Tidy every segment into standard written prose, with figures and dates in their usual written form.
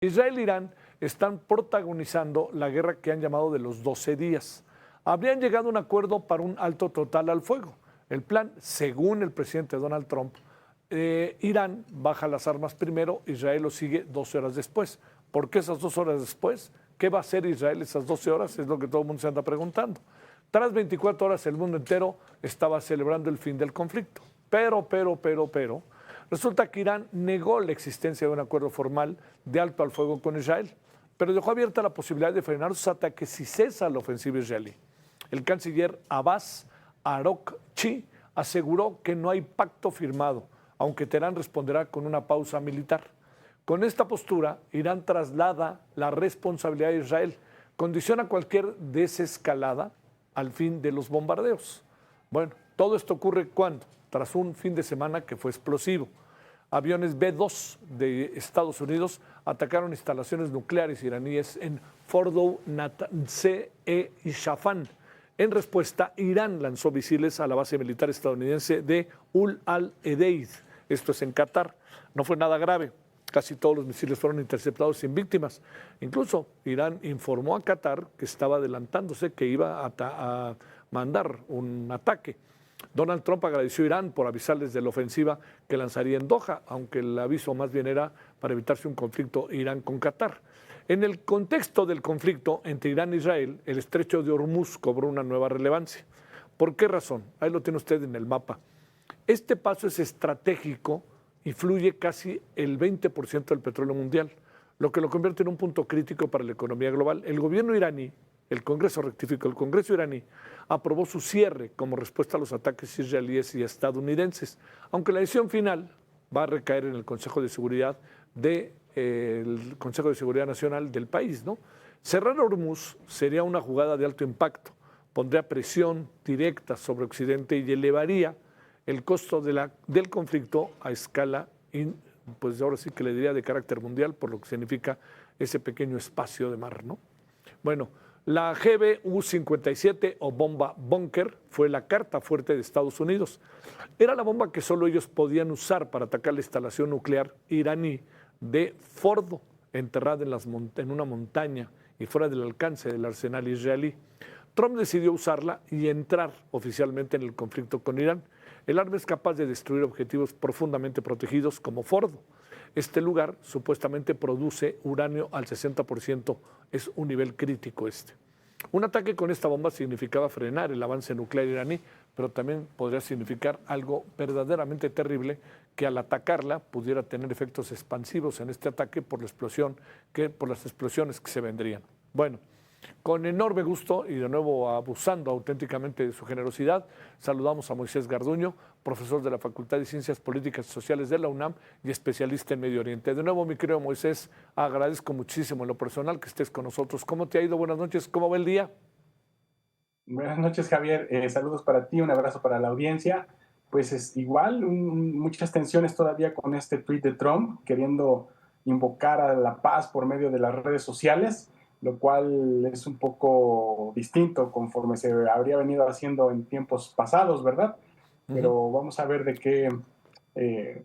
Israel e Irán están protagonizando la guerra que han llamado de los 12 días. Habrían llegado a un acuerdo para un alto total al fuego. El plan, según el presidente Donald Trump, Irán baja las armas primero, Israel lo sigue 12 horas después. ¿Por qué esas 2 horas después? ¿Qué va a hacer Israel esas 12 horas? Es lo que todo el mundo se anda preguntando. Tras 24 horas el mundo entero estaba celebrando el fin del conflicto. Pero, resulta que Irán negó la existencia de un acuerdo formal de alto al fuego con Israel, pero dejó abierta la posibilidad de frenar sus ataques si cesa la ofensiva israelí. El canciller Abbas Araghchi aseguró que no hay pacto firmado, aunque Teherán responderá con una pausa militar. Con esta postura, Irán traslada la responsabilidad de Israel, condiciona cualquier desescalada al fin de los bombardeos. Bueno, todo esto ocurre ¿cuándo? Tras un fin de semana que fue explosivo. Aviones B-2 de Estados Unidos atacaron instalaciones nucleares iraníes en Fordow, Natanz y Shafan. En respuesta, Irán lanzó misiles a la base militar estadounidense de Ul al-Edeid. Esto es en Qatar. No fue nada grave. Casi todos los misiles fueron interceptados sin víctimas. Incluso Irán informó a Qatar que estaba adelantándose, que iba a mandar un ataque. Donald Trump agradeció a Irán por avisarles de la ofensiva que lanzaría en Doha, aunque el aviso más bien era para evitarse un conflicto Irán con Qatar. En el contexto del conflicto entre Irán e Israel, el estrecho de Hormuz cobró una nueva relevancia. ¿Por qué razón? Ahí lo tiene usted en el mapa. Este paso es estratégico y fluye casi el 20% del petróleo mundial, lo que lo convierte en un punto crítico para la economía global. El gobierno iraní, el Congreso iraní, aprobó su cierre como respuesta a los ataques israelíes y estadounidenses, aunque la decisión final va a recaer en el Consejo de Seguridad Nacional del país, ¿no? Cerrar Hormuz sería una jugada de alto impacto, pondría presión directa sobre Occidente y elevaría el costo del conflicto a escala, pues ahora sí que le diría de carácter mundial, por lo que significa ese pequeño espacio de mar, ¿no? Bueno, la GBU-57 o bomba búnker fue la carta fuerte de Estados Unidos. Era la bomba que solo ellos podían usar para atacar la instalación nuclear iraní de Fordo, enterrada en una montaña y fuera del alcance del arsenal israelí. Trump decidió usarla y entrar oficialmente en el conflicto con Irán. El arma es capaz de destruir objetivos profundamente protegidos como Fordo. Este lugar supuestamente produce uranio al 60%, es un nivel crítico este. Un ataque con esta bomba significaba frenar el avance nuclear iraní, pero también podría significar algo verdaderamente terrible, que al atacarla pudiera tener efectos expansivos en este ataque por las explosiones que se vendrían. Bueno, con enorme gusto y de nuevo abusando auténticamente de su generosidad, saludamos a Moisés Garduño, profesor de la Facultad de Ciencias Políticas y Sociales de la UNAM y especialista en Medio Oriente. De nuevo, mi querido Moisés, agradezco muchísimo en lo personal que estés con nosotros. ¿Cómo te ha ido? Buenas noches. ¿Cómo va el día? Buenas noches, Javier. Saludos para ti, un abrazo para la audiencia. Pues es igual, muchas tensiones todavía con este tuit de Trump, queriendo invocar a la paz por medio de las redes sociales, lo cual es un poco distinto conforme se habría venido haciendo en tiempos pasados, ¿verdad? Pero vamos a ver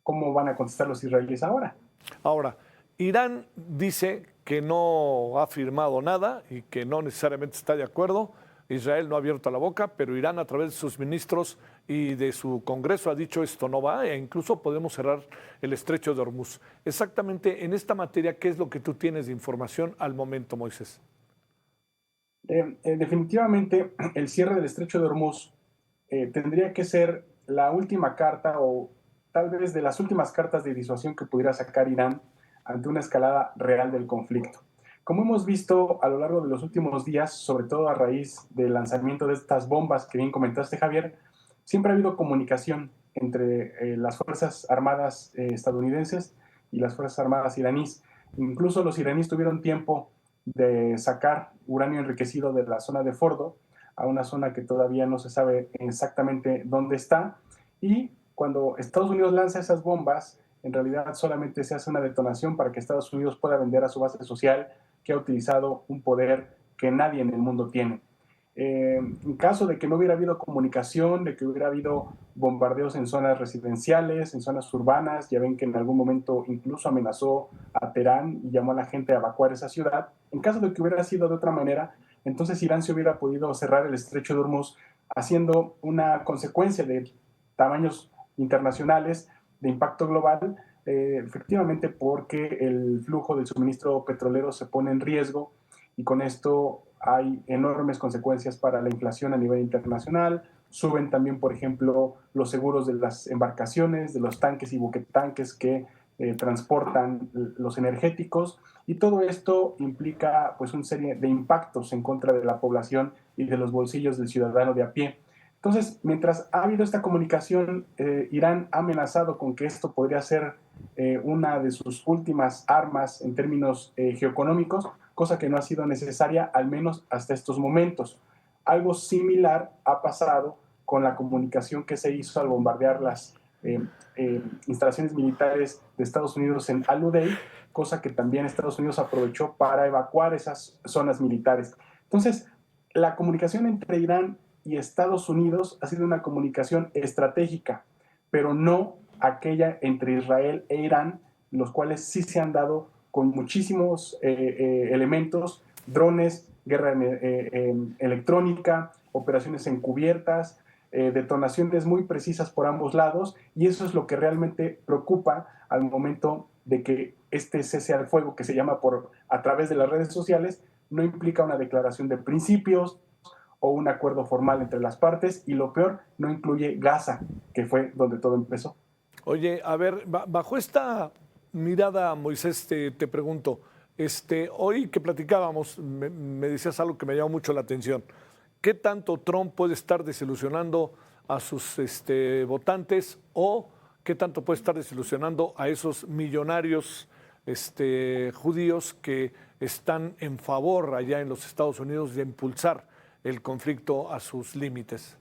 cómo van a contestar los israelíes ahora. Ahora, Irán dice que no ha firmado nada y que no necesariamente está de acuerdo. Israel no ha abierto la boca, pero Irán a través de sus ministros y de su Congreso ha dicho esto no va e incluso podemos cerrar el estrecho de Hormuz. Exactamente en esta materia, ¿qué es lo que tú tienes de información al momento, Moisés? Definitivamente el cierre del estrecho de Hormuz tendría que ser la última carta o tal vez de las últimas cartas de disuasión que pudiera sacar Irán ante una escalada real del conflicto. Como hemos visto a lo largo de los últimos días, sobre todo a raíz del lanzamiento de estas bombas que bien comentaste, Javier, siempre ha habido comunicación entre las Fuerzas Armadas estadounidenses y las Fuerzas Armadas iraníes. Incluso los iraníes tuvieron tiempo de sacar uranio enriquecido de la zona de Fordo a una zona que todavía no se sabe exactamente dónde está. Y cuando Estados Unidos lanza esas bombas, en realidad solamente se hace una detonación para que Estados Unidos pueda vender a su base social que ha utilizado un poder que nadie en el mundo tiene. En caso de que no hubiera habido comunicación, de que hubiera habido bombardeos en zonas residenciales, en zonas urbanas, ya ven que en algún momento incluso amenazó a Teherán y llamó a la gente a evacuar esa ciudad. En caso de que hubiera sido de otra manera, entonces Irán se hubiera podido cerrar el estrecho de Hormuz, haciendo una consecuencia de tamaños internacionales de impacto global, efectivamente porque el flujo del suministro petrolero se pone en riesgo y con esto hay enormes consecuencias para la inflación a nivel internacional. Suben también, por ejemplo, los seguros de las embarcaciones, de los tanques y buquetanques que transportan los energéticos, y todo esto implica pues una serie de impactos en contra de la población y de los bolsillos del ciudadano de a pie. Entonces, mientras ha habido esta comunicación, Irán ha amenazado con que esto podría ser una de sus últimas armas en términos geoeconómicos, cosa que no ha sido necesaria, al menos hasta estos momentos. Algo similar ha pasado con la comunicación que se hizo al bombardear las instalaciones militares de Estados Unidos en Al-Udeid, cosa que también Estados Unidos aprovechó para evacuar esas zonas militares. Entonces, la comunicación entre Irán y Estados Unidos ha sido una comunicación estratégica, pero no aquella entre Israel e Irán, los cuales sí se han dado con muchísimos elementos, drones, guerra electrónica, operaciones encubiertas, detonaciones muy precisas por ambos lados, y eso es lo que realmente preocupa al momento de que este cese al fuego, que se llama a través de las redes sociales, no implica una declaración de principios o un acuerdo formal entre las partes, y lo peor, no incluye Gaza, que fue donde todo empezó. Oye, a ver, bajo esta mirada, Moisés, te pregunto, hoy que platicábamos, me decías algo que me llamó mucho la atención. ¿Qué tanto Trump puede estar desilusionando a sus votantes, o qué tanto puede estar desilusionando a esos millonarios judíos que están en favor allá en los Estados Unidos de impulsar el conflicto a sus límites?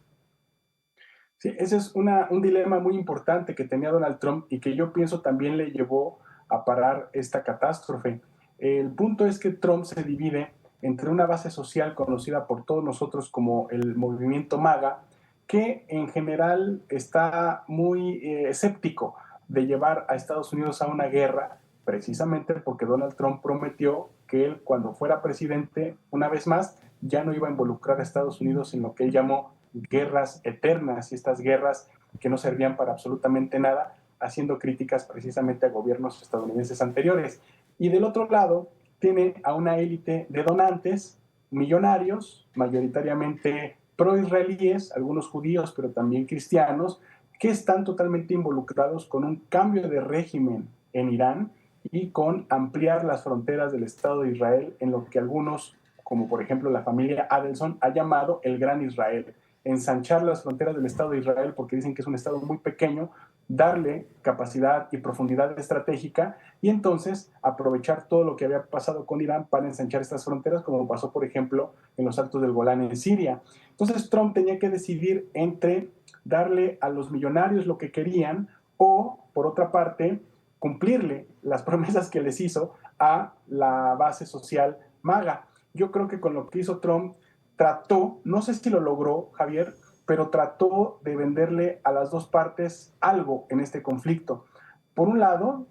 Sí, ese es un dilema muy importante que tenía Donald Trump y que yo pienso también le llevó a parar esta catástrofe. El punto es que Trump se divide entre una base social conocida por todos nosotros como el movimiento MAGA, que en general está muy escéptico de llevar a Estados Unidos a una guerra, precisamente porque Donald Trump prometió que él, cuando fuera presidente, una vez más, ya no iba a involucrar a Estados Unidos en lo que él llamó guerras eternas, y estas guerras que no servían para absolutamente nada, haciendo críticas precisamente a gobiernos estadounidenses anteriores. Y del otro lado, tiene a una élite de donantes millonarios, mayoritariamente pro-israelíes, algunos judíos, pero también cristianos, que están totalmente involucrados con un cambio de régimen en Irán y con ampliar las fronteras del Estado de Israel en lo que algunos, como por ejemplo la familia Adelson, ha llamado el Gran Israel. Ensanchar las fronteras del Estado de Israel, porque dicen que es un Estado muy pequeño, darle capacidad y profundidad estratégica, y entonces aprovechar todo lo que había pasado con Irán para ensanchar estas fronteras, como pasó, por ejemplo, en los Altos del Golán en Siria. Entonces Trump tenía que decidir entre darle a los millonarios lo que querían o, por otra parte, cumplirle las promesas que les hizo a la base social MAGA. Yo creo que con lo que hizo Trump trató, no sé si lo logró, Javier, pero trató de venderle a las dos partes algo en este conflicto. Por un lado,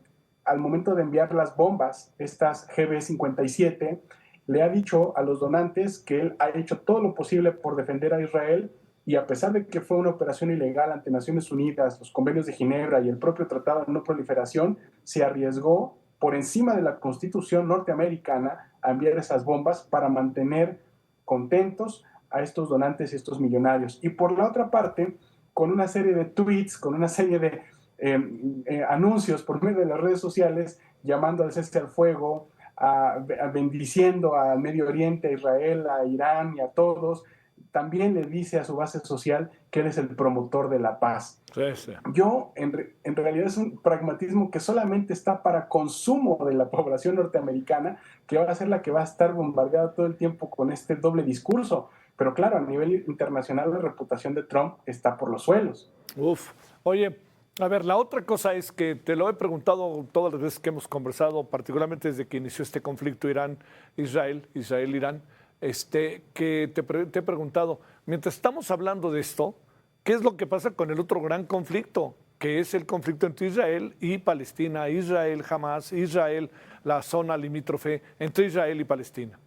al momento de enviar las bombas, estas GB-57, le ha dicho a los donantes que él ha hecho todo lo posible por defender a Israel, y a pesar de que fue una operación ilegal ante Naciones Unidas, los convenios de Ginebra y el propio Tratado de No Proliferación, se arriesgó por encima de la Constitución norteamericana a enviar esas bombas para mantener contentos a estos donantes y estos millonarios. Y por la otra parte, con una serie de tweets, con una serie de anuncios por medio de las redes sociales, llamando al cese al fuego, bendiciendo al Medio Oriente, a Israel, a Irán y a todos. También le dice a su base social que él es el promotor de la paz. Sí, sí. Yo, en realidad es un pragmatismo que solamente está para consumo de la población norteamericana, que va a ser la que va a estar bombardeada todo el tiempo con este doble discurso. Pero claro, a nivel internacional la reputación de Trump está por los suelos. Uf, oye, a ver, la otra cosa es que te lo he preguntado todas las veces que hemos conversado, particularmente desde que inició este conflicto Irán-Israel, Israel-Irán. que te he preguntado, mientras estamos hablando de esto, ¿qué es lo que pasa con el otro gran conflicto, que es el conflicto entre Israel y Palestina, Israel, Hamas, Israel, la zona limítrofe entre Israel y Palestina?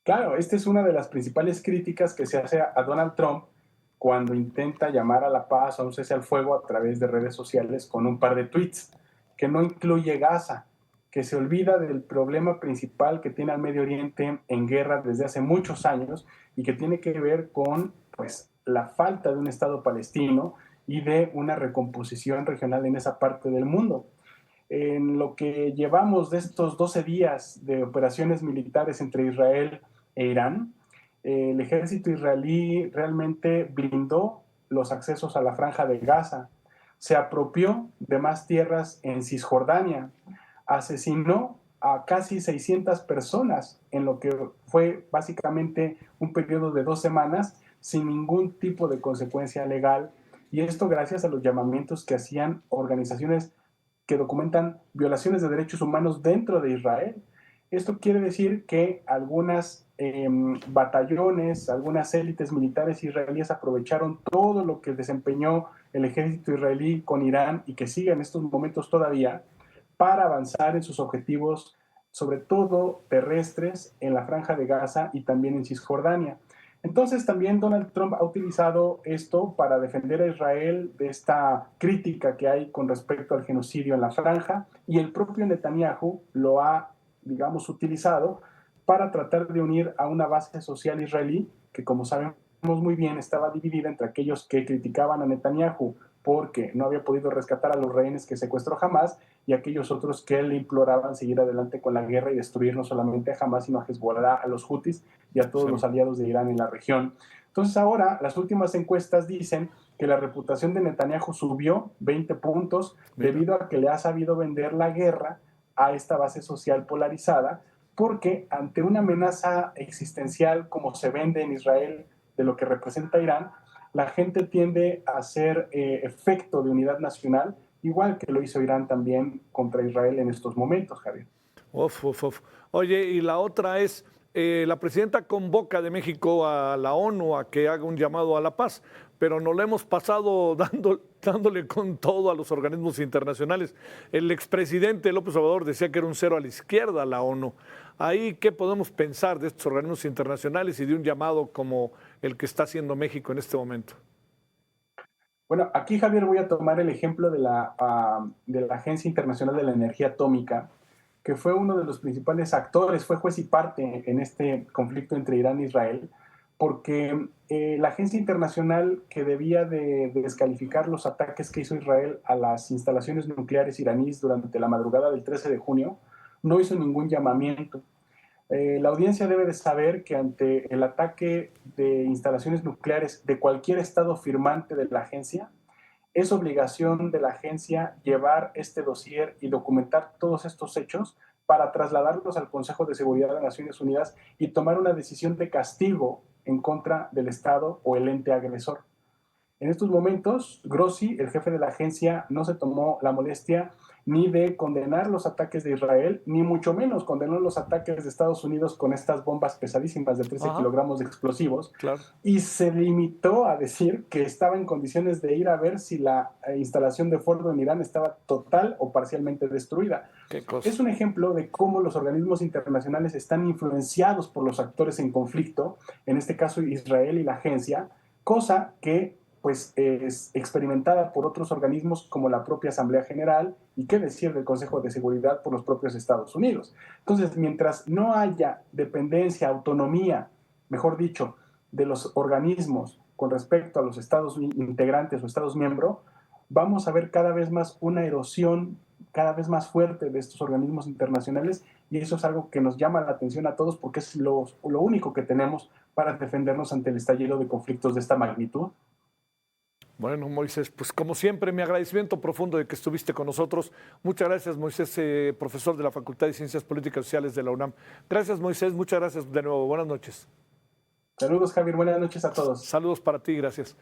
Claro, esta es una de las principales críticas que se hace a Donald Trump cuando intenta llamar a la paz o a un cese al fuego a través de redes sociales con un par de tweets, que no incluye Gaza, que se olvida del problema principal que tiene al Medio Oriente en guerra desde hace muchos años y que tiene que ver con pues, la falta de un Estado palestino y de una recomposición regional en esa parte del mundo. En lo que llevamos de estos 12 días de operaciones militares entre Israel e Irán, el ejército israelí realmente blindó los accesos a la franja de Gaza, se apropió de más tierras en Cisjordania, asesinó a casi 600 personas en lo que fue básicamente un periodo de 2 semanas sin ningún tipo de consecuencia legal, y esto gracias a los llamamientos que hacían organizaciones que documentan violaciones de derechos humanos dentro de Israel. Esto quiere decir que algunas batallones, algunas élites militares israelíes aprovecharon todo lo que desempeñó el ejército israelí con Irán y que sigue en estos momentos todavía para avanzar en sus objetivos, sobre todo terrestres, en la franja de Gaza y también en Cisjordania. Entonces también Donald Trump ha utilizado esto para defender a Israel de esta crítica que hay con respecto al genocidio en la franja, y el propio Netanyahu lo ha, digamos, utilizado para tratar de unir a una base social israelí que, como sabemos muy bien, estaba dividida entre aquellos que criticaban a Netanyahu porque no había podido rescatar a los rehenes que secuestró Hamas, y aquellos otros que le imploraban seguir adelante con la guerra y destruir no solamente a Hamas, sino a Hezbollah, a los Houthis y a todos los aliados de Irán en la región. Entonces ahora las últimas encuestas dicen que la reputación de Netanyahu subió 20 puntos debido a que le ha sabido vender la guerra a esta base social polarizada, porque ante una amenaza existencial como se vende en Israel de lo que representa Irán, la gente tiende a hacer efecto de unidad nacional, igual que lo hizo Irán también contra Israel en estos momentos, Javier. Uf, uf, uf. Oye, y la otra es, la presidenta convoca de México a la ONU a que haga un llamado a la paz, pero nos lo hemos pasado dándole con todo a los organismos internacionales. El expresidente López Obrador decía que era un cero a la izquierda la ONU. Ahí, ¿qué podemos pensar de estos organismos internacionales y de un llamado como el que está haciendo México en este momento? Bueno, aquí, Javier, voy a tomar el ejemplo de la Agencia Internacional de la Energía Atómica, que fue uno de los principales actores, fue juez y parte en este conflicto entre Irán e Israel, porque la agencia internacional que debía de descalificar los ataques que hizo Israel a las instalaciones nucleares iraníes durante la madrugada del 13 de junio, no hizo ningún llamamiento. La audiencia debe de saber que ante el ataque de instalaciones nucleares de cualquier estado firmante de la agencia, es obligación de la agencia llevar este dossier y documentar todos estos hechos para trasladarlos al Consejo de Seguridad de Naciones Unidas y tomar una decisión de castigo en contra del Estado o el ente agresor. En estos momentos, Grossi, el jefe de la agencia, no se tomó la molestia ni de condenar los ataques de Israel, ni mucho menos condenó los ataques de Estados Unidos con estas bombas pesadísimas de 13 kilogramos de explosivos, claro. Y se limitó a decir que estaba en condiciones de ir a ver si la instalación de Fordo en Irán estaba total o parcialmente destruida. ¿Qué cosa? Es un ejemplo de cómo los organismos internacionales están influenciados por los actores en conflicto, en este caso Israel y la agencia, cosa que pues es experimentada por otros organismos como la propia Asamblea General y qué decir del Consejo de Seguridad por los propios Estados Unidos. Entonces, mientras no haya dependencia, autonomía, mejor dicho, de los organismos con respecto a los estados integrantes o estados miembros, vamos a ver cada vez más una erosión cada vez más fuerte de estos organismos internacionales, y eso es algo que nos llama la atención a todos porque es lo único que tenemos para defendernos ante el estallido de conflictos de esta magnitud. Bueno, Moisés, pues como siempre, mi agradecimiento profundo de que estuviste con nosotros. Muchas gracias, Moisés, profesor de la Facultad de Ciencias Políticas y Sociales de la UNAM. Gracias, Moisés, muchas gracias de nuevo. Buenas noches. Saludos, Javier, buenas noches a todos. Saludos para ti, gracias.